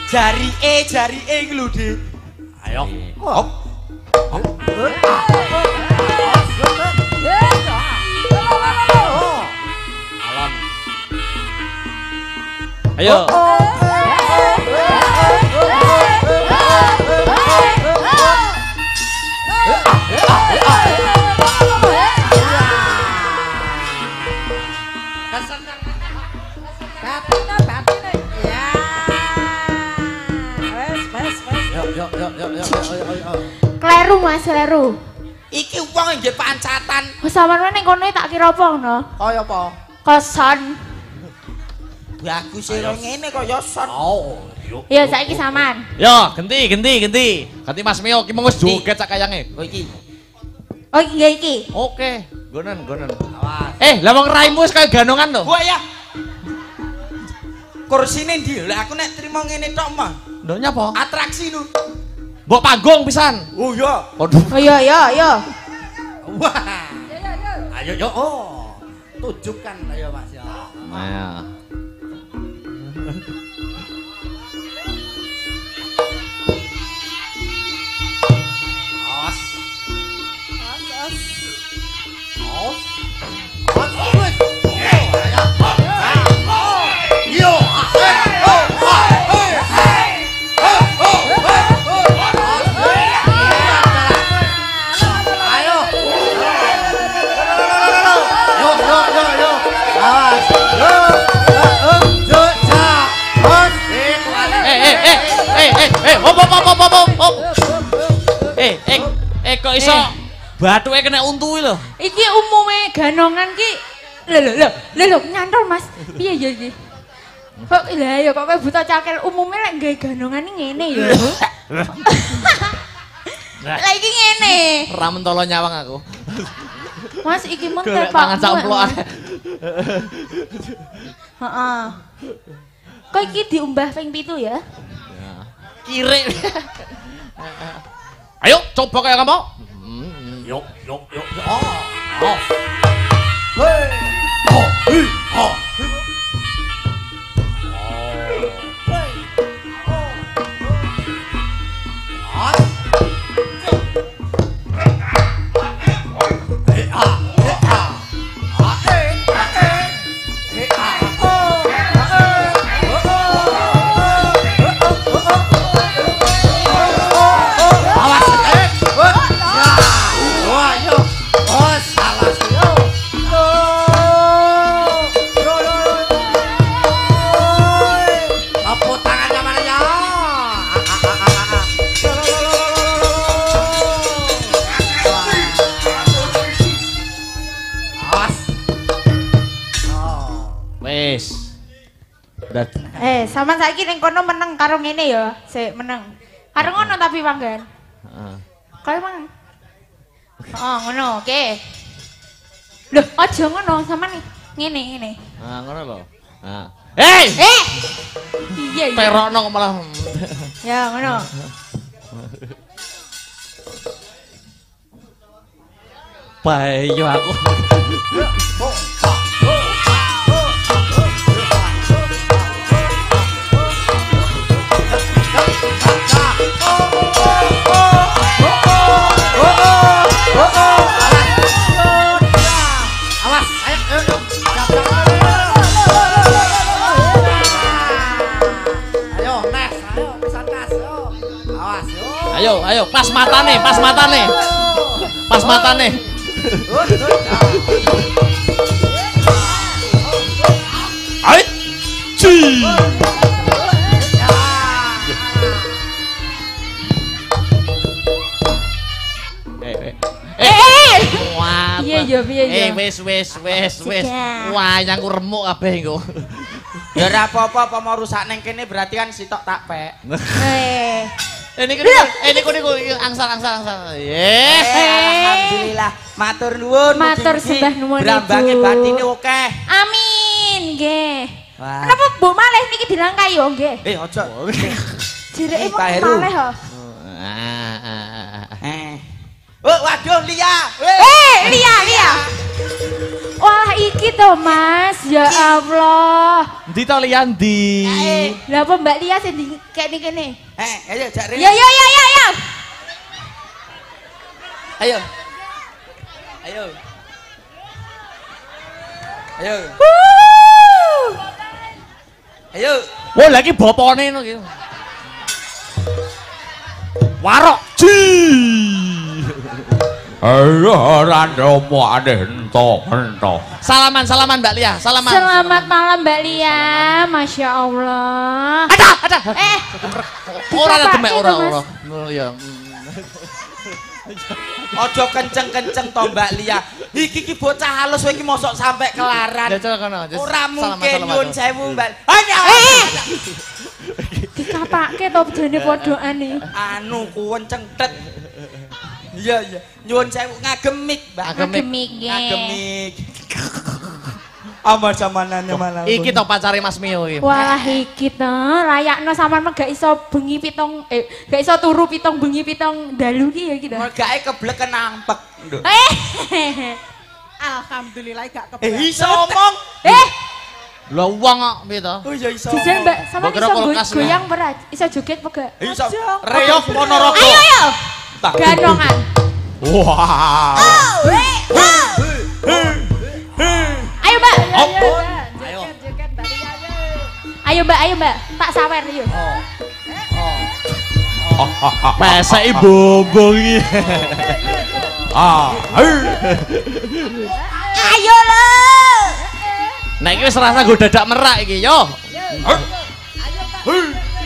Jarike iki lho, Dik. Ayo. Hop. Alon. Ayo. Kleru Mas, kleru. Iki wong nggih pancatan. Sampeyan ning kono tak kira apa ngono? Kaya apa? Koson. Bagus e ngene kaya son. Oh, yuk. Ya saiki sampean. Yo, ganti. Ganti Mas Mio ki mung wis joget sak kayange. Oh iki. Oh iya iki. Oke, gonen. Awas. Lah wong raimu wis kaya ganongan lho. Wah ya. Kursine ndi? Lah aku nek trimo ngene tok mah. Lho nyapa? Atraksi lho. Mbok panggung pisan. Oh iya. Waduh. Oh iya. Wah. Ayo yo. Oh. Tunjukkan ayo Mas ya. Nah. Awas. Kok iso bathuke kena untu lho. Iki umume ganongan ki lho nyantol Mas. Piye ya iki? Kok lha ya kok kowe buta cakil umume lek nggawe ganongan ngene ya. Lah iki ngene. Ra mentolo nyawang aku. Mas iki men Golek tepak. tangan sak emplokan. Heeh. Kok iki diumbah ping 7 ya? Kirik. Ayo coba kayak kamu. Yuk. Oh. Hei. Oh. Wis. Sampean saiki ning kono meneng karo ngene ya. Sik meneng. Karo ngono tapi panggan. Heeh. Kaya mang. Oh, ngono. Oke. Loh, aja ngono sampean ngene. Ngono lho. Hei! Iya. Terokno kok malah. Ya, ngono. Bae yo aku. Ayo, pas matane. Ayo, ci. Iya. Wis. Wayang ku remuk kabeh engko. Ya ora apa-apa apa mau rusak ning kene berarti kan sitok tak pek. Niku angsal. Alhamdulillah. Matur nuwun. Matur sembah nuwun. Brambange batine akeh. Amin, nggih. Kenapa mbok malih niki dirangkai yo nggih? Aja. Jereke kok malih ho. Waduh Lia. Lia. Wah, iki to, Mas. Ya Allah. Ndi to Lia ndi? Lah apa Mbak Lia sing kene kene? Ayo jak rene. Ya. Ayo. Wah, lagi bapane ngono iki. Warok. Ji. Ayo randomo ento. Salaman Mbak Lia, salaman. Selamat malam Mbak Lia, Masya Allah. Ada. Ora ada demek ora. Ya. Aja kenceng-kenceng to Mbak Lia. Iki bocah halus kowe iki mosok sampe kelaran. Ora mungkin nyuwun sewu Mbak. Dikapake to jane podokan iki. Anu kuwenceng tet. Iya. Nyuwun sewu ngagemik, Mbak. Ngagemik. Amar zamanane malah. Iki to pacare Mas Mio iki. Walah iki to, layakno sampean gak iso bengi gak iso turu pitung bengi pitung dalu ki ya iki to. Mergae kebleken ampek. Alhamdulillah gak kebleken. Iso omong. Lah wong kok piye to? Oh iya iso. Jujur Mbak, sampean iso goyang ora? Iso joget apa gak? Iso. Reog Ponorogo. Ayo. Ganongan. Wah. Ayo Mbak. Ayo. Ayo Mbak. Tak sawer yo. Peseki bombong iki. Ayo lho. Nek iki wis rasa nggo dadak merak iki yo.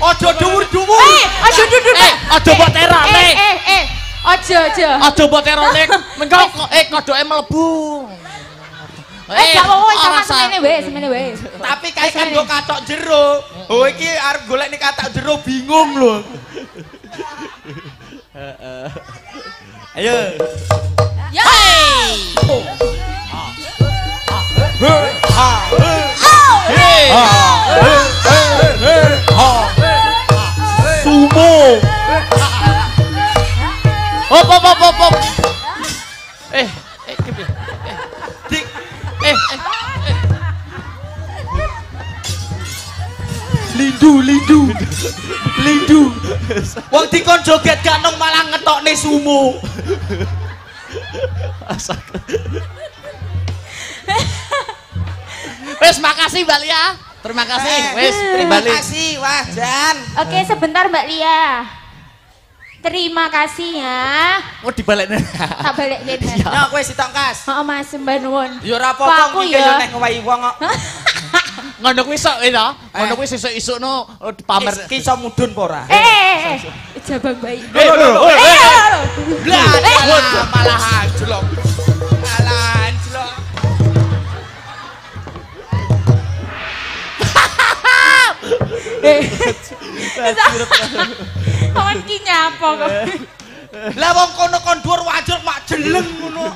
Aja dhuwur-dhuwur. Aja dhuwur. Aja mbok terone. Aja mbok terone. Mengko kodoke mlebu. Gak apa-apa semene wae. Tapi kae kan nggo katok jero. Oh iki arep golek ning katok jero bingung lho. Ayo. Ya. Sumo. Hop. Lindu. Wong dikon joget gak nong malah ngetokne sumo. Wes makasih Mbak Lia. Terima kasih. Wes terima kasih wah Jan. Oke sebentar Mbak Lia. Terima kasih ya. Oh dibalekne. Tak balekke. Nah kowe sitok kas. Heeh Mas sembah nuwun. Ya ora apa-apa iki yo nek ngowahi wong kok. Ngono kuwi sok to. Ngono kuwi sesuk-esukno pamer. Ki iso mudhun apa ora? Jabang bayi. Malah anjlok. Alah anjlok. Kon ki nyapa kok. Lah wong kono kon dhuwur wajur mak jeleng ngono.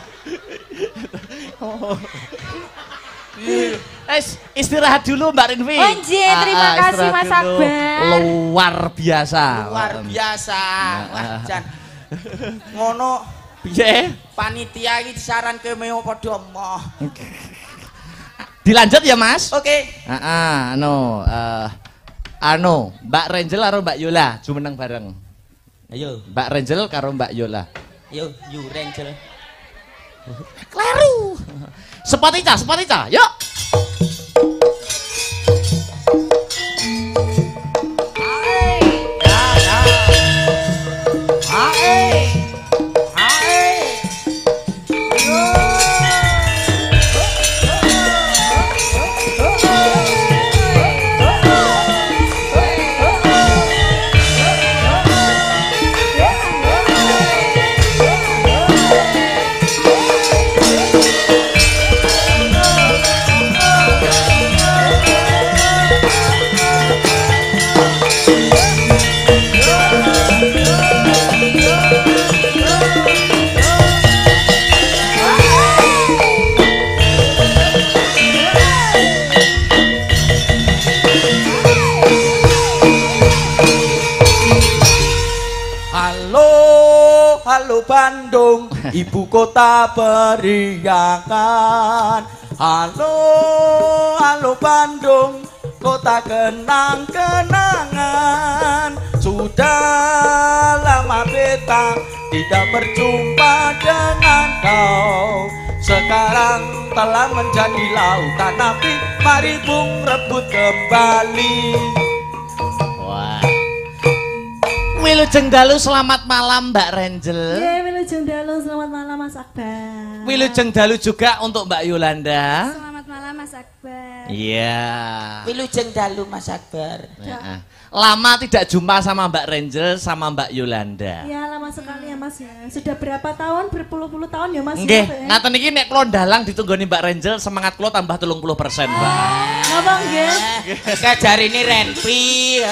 Istirahat dulu Mbak Rinvi. Oh nggih, terima kasih Mas Akbar. Luar biasa. Luar biasa. Wah, Jan. Ngono piye? Panitia iki disaranke meo padha emoh. Dilanjut ya, Mas? Oke. Heeh, Mbak Renjel karo Mbak Yola jumeneng bareng. Ayo, Mbak Renjel karo Mbak Yola. Ayo, yu Renjel. Kleru. Sepatica, yuk. Halo Bandung, ibu kota periakan. Halo Bandung, kota kenang-kenangan. Sudah lama beta tidak berjumpa dengan kau. Sekarang telah menjadi lautan api, mari bung rebut kembali. Wilujeng dalu selamat malam Mbak Renjel. Iya, Wilujeng dalu selamat malam Mas Akbar. Wilujeng dalu juga untuk Mbak Yolanda. Selamat malam Mas Akbar. Iya. Wilujeng dalu Mas Akbar. Ya. Lama tidak jumpa sama Mbak Renjel sama Mbak Yolanda. Ya lama sekali ya Mas ya. Sudah berapa tahun? Berpuluh-puluh tahun ya Mas. Nggih, ya, ngaten iki nek kula ndalang ditunggoni Mbak Renjel semangat kula tambah 30%, Mbak. Napa nggih? Kajarine Renpi.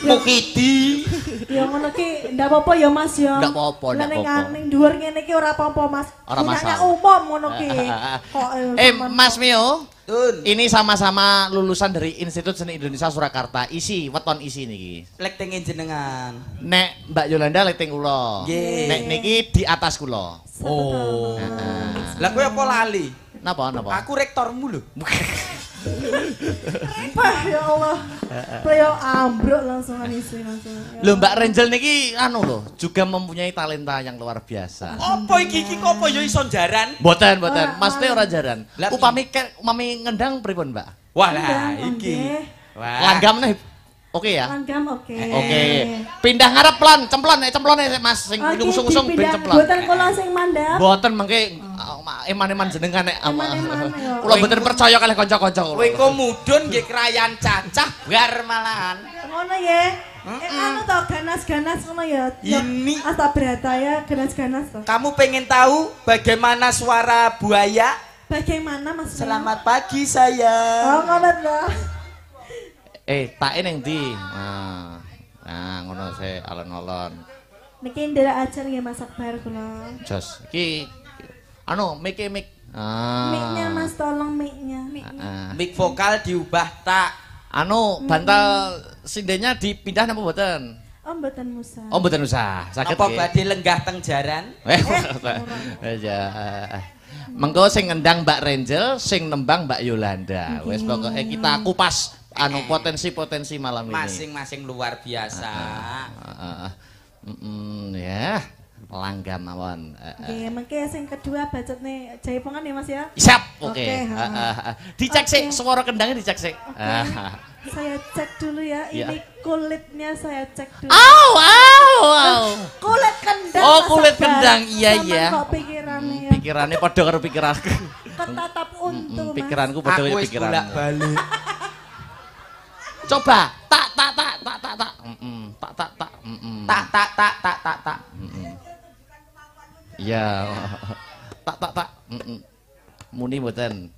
Mukidi. Ya ngono ki ndak apa-apa ya Mas ya. Ndak apa-apa, ndak apa-apa. Ning dhuwur ngene iki ora apa-apa Mas. Ora masalah. Umum ngono ki. Kok Mas Mio, Tun. ini sama-sama lulusan dari Institut Seni Indonesia Surakarta. Weton isi niki. Lek tengin jenengan. Nek Mbak Yolanda lek teng kula. Nggih. Nek niki di atas kula. Oh. Lah kowe apa lali? Napa? Aku rektormu lho. ya Allah. Kayak ambruk langsung isi langsung. Lho Mbak Renjel niki lho, juga mempunyai talenta yang luar biasa. Apa iki kok apa ya iso jaran? Mboten. Mas teh ora jaran. Lah, Upami ngendang pripun, Mbak? Wah lah iki. Wah. Langgam nih. Oke ya? Langgam oke. Oke. Pindah ngarep cemplon Mas sing usung-usung ben cemplon. Boten kula sing mandap. Boten mengke eman-eman jenengan nek Eman-eman, ya. kula boten percaya kalih kanca-kanca kula. Kowe kok mudhun nggih krayan cacah bar malahan. Ngono ya. Anu to ganas-ganas ngono ya. Ini. Astabrata ya ganas-ganas to. Kamu pengen tahu bagaimana suara buaya? Bagaimana Mas? Selamat pagi sayang. Oh ngono to. Tak ning ndi? Nah, ngono se alon-alon. Niki ndelok ajar nggih Mas Akbar kula. Jos. Iki mik. Mic-nya Mas tolong mic-nya. Mic vokal diubah tak. Bantal sindenya dipindah napa mboten? Oh mboten usah. Oh mboten usah. Saged Apa nggih. badhe lenggah teng jaran? Ya. Mengko sing ngendang Mbak Renjel, sing nembang Mbak Yolanda. Wes pokoke kita kupas potensi-potensi malam ini. Masing-masing luar biasa. Ya, langgam mawon. Nggih, mengke sing kedua bacotne Jaipongan ya Mas ya. Siap, oke. Oke, Dicek sik, Oke. suara kendangnya dicek sik. Saya cek dulu ya. Iya. Ini kulitnya saya cek dulu. Au. Kulit kendang. Oh, Mas kulit Akbar. kendang, iya. Sampean kok pikirannya ya. Pikirannya padha karo pikiranku. Ketatap untu Mas. Pikiranku padha Aku karo wis pikiranmu. bolak-balik. Coba, tak. Tak. Iya. Tak. Muni mboten.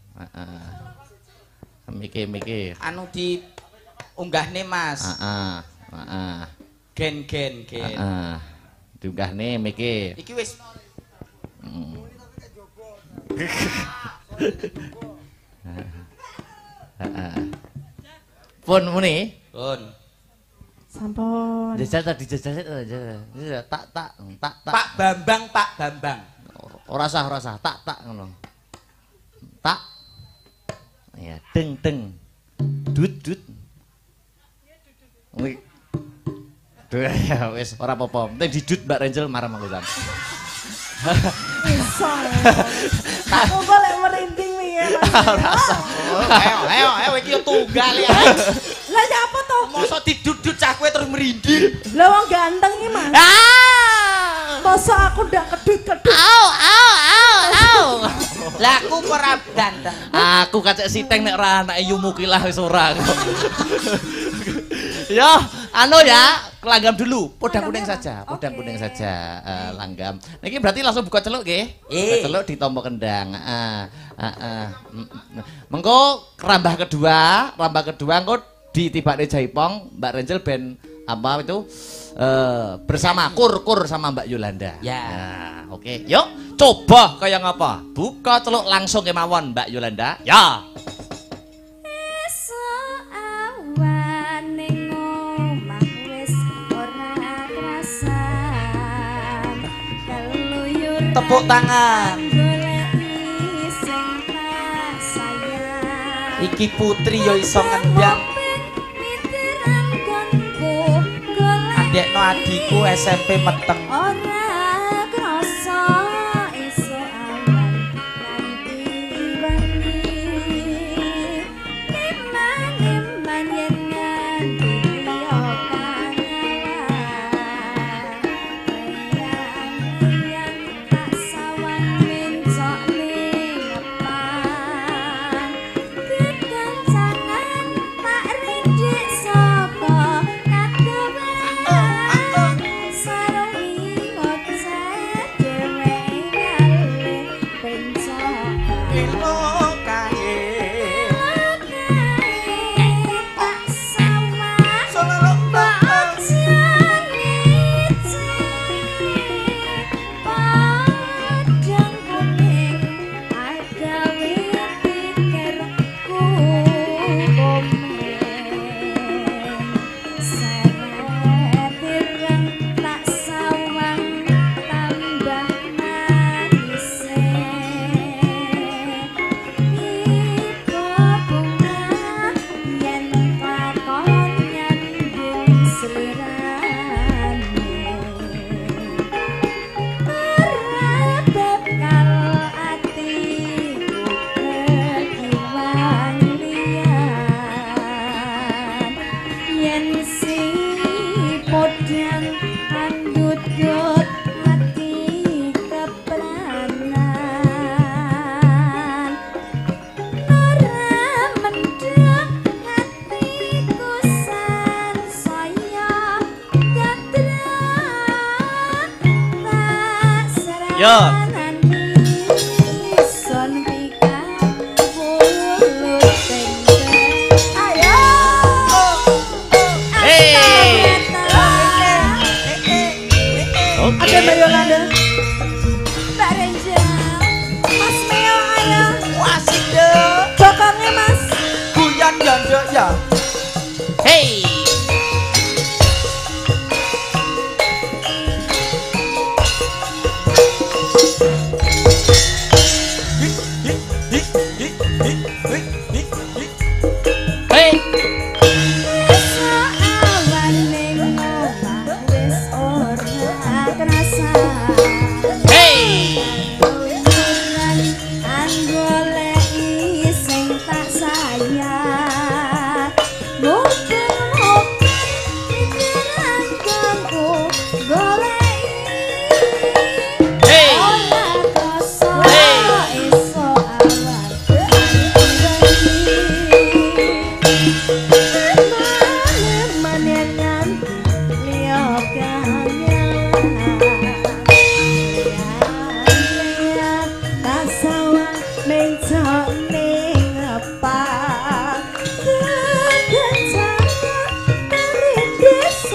Mikir. Anu di unggahne Mas. Heeh. Gen. Heeh. Diunggahne mikir. Iki wis Pun muni. Pun. Sampun. Jajal tadi jajal tak. Pak Bambang. Ora usah. Tak ngono. Tak. Ya, deng. Dut. Ya wis ora apa-apa. Penting didut Mbak Renjel marah mangkosan. Iso. Aku kok lek merinding piye. Ayo iki yo tunggal ya. Lah ya apa to? Mosok didudut cah kowe terus merinding. Lah wong ganteng iki, Mas. Masa aku ndak kedut-kedut. Au. Lah aku ora ganteng. Aku kacek siteng nek ora anake Yumukilah wis ora. Yo, anu ya, langgam dulu. Podang kuning saja. Langgam. Niki berarti langsung buka celuk nggih? Buka celuk ditampa kendang. Mengko rambah kedua engko ditibakne jaipong Mbak Renjel ben apa itu bersama kur sama Mbak Yolanda. Ya. Nah, oke. Yuk, coba kaya ngapa? Buka celuk langsung kemawon Mbak Yolanda. Ya. Tepuk tangan. Iki putri yo iso ngendang. Adekno adikku SMP meteng. Ora krasa iso awan nganti wengi. Neman yen nganti yo kangen. Tak sawan mencok ning depan. Kekancangan tak rindik sapa Yo. Ada Mbak Yolanda. Mbak Renjel, Mas Meo ayo. Wasik deh. Bokongnya Mas. Guyan janda ya. Hey. Desa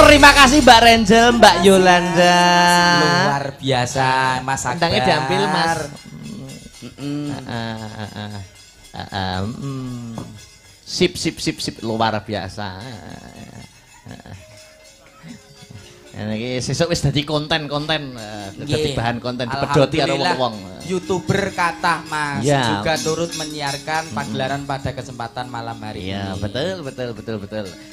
Terima kasih Mbak Renjel, Mbak Yolanda. Luar biasa Mas Akbar. Undangnya diambil Mas. Sip luar biasa. Ini sesuk wis dadi konten dadi bahan konten dipedhoti karo wong-wong. YouTuber kathah Mas ya. Juga turut menyiarkan pagelaran pada kesempatan malam hari ya, ini. Betul.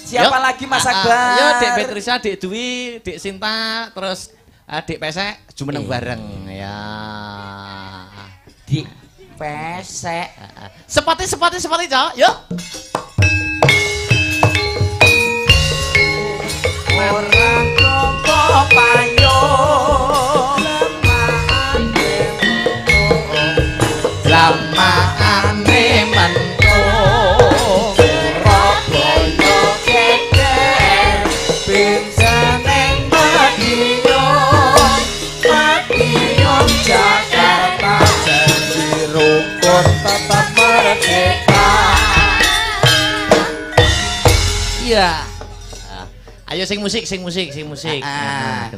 Siapa yuk, lagi Mas Akbar? Yo Dek Petrisa, Dek Dwi, Dek Sinta, terus Dek Pesek jumeneng bareng ya. Dek Pesek. Sepati Cok. Yuk. Orang kok payo lamaane mentung Surabaya geger pinceneng Madiun Jakarta janji rukun tetap merdeka. Iya. Ayo sing musik.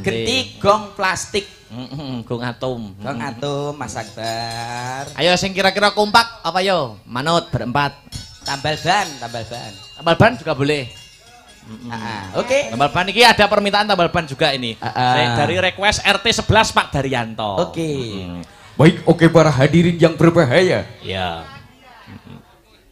Genti gong plastik. Gong atom. Gong atom Mas Akbar. Ayo sing kira-kira kompak apa yo? Manut berempat. Tambal ban. Tambal ban juga boleh. Oke. Tambal ban ini ada permintaan tambal ban juga ini. Dari request RT 11 Pak Daryanto. Oke. Baik, oke para hadirin yang berbahaya. Ya.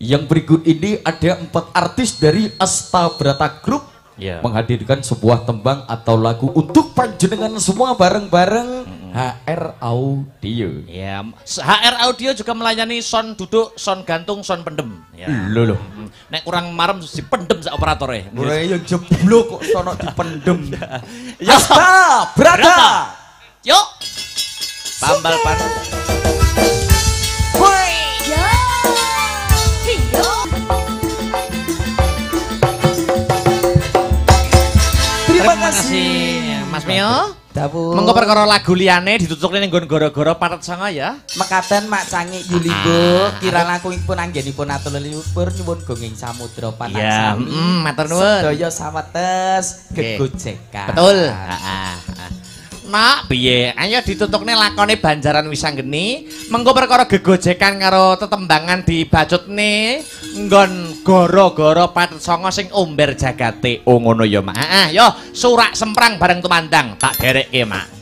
Yang berikut ini ada 4 artis dari Asta Brata Group menghadirkan sebuah tembang atau lagu untuk panjenengan semua bareng-bareng HR Audio. Ya, HR Audio juga melayani sound duduk, sound gantung, sound pendem. Ya. Loh. Nek kurang marem dipendem sak operatore. Ora yo jeblok kok sono dipendem. Asta Brata. Yuk. Tambal ban. Terima kasih Mas Mio. Mengko perkara lagu liyane ditutukne ning nggon gara-gara patet sanga ya. Mekaten Mak Cangi Yulibo kirana pun anggenipun atur leluhur nyuwun gonging samudra panang sami. Matur nuwun. Sedaya sawetes gegojekan. Betul. Nak piye? Ayo ditutukne lakone Banjaran Wisanggeni. Mengko perkara gegojekan karo tetembangan dibacutne nggon gara-gara patet sanga sing omber jagate. Oh ngono ya, Mak. Yo surak semprang bareng tumandang tak derekke, Mak.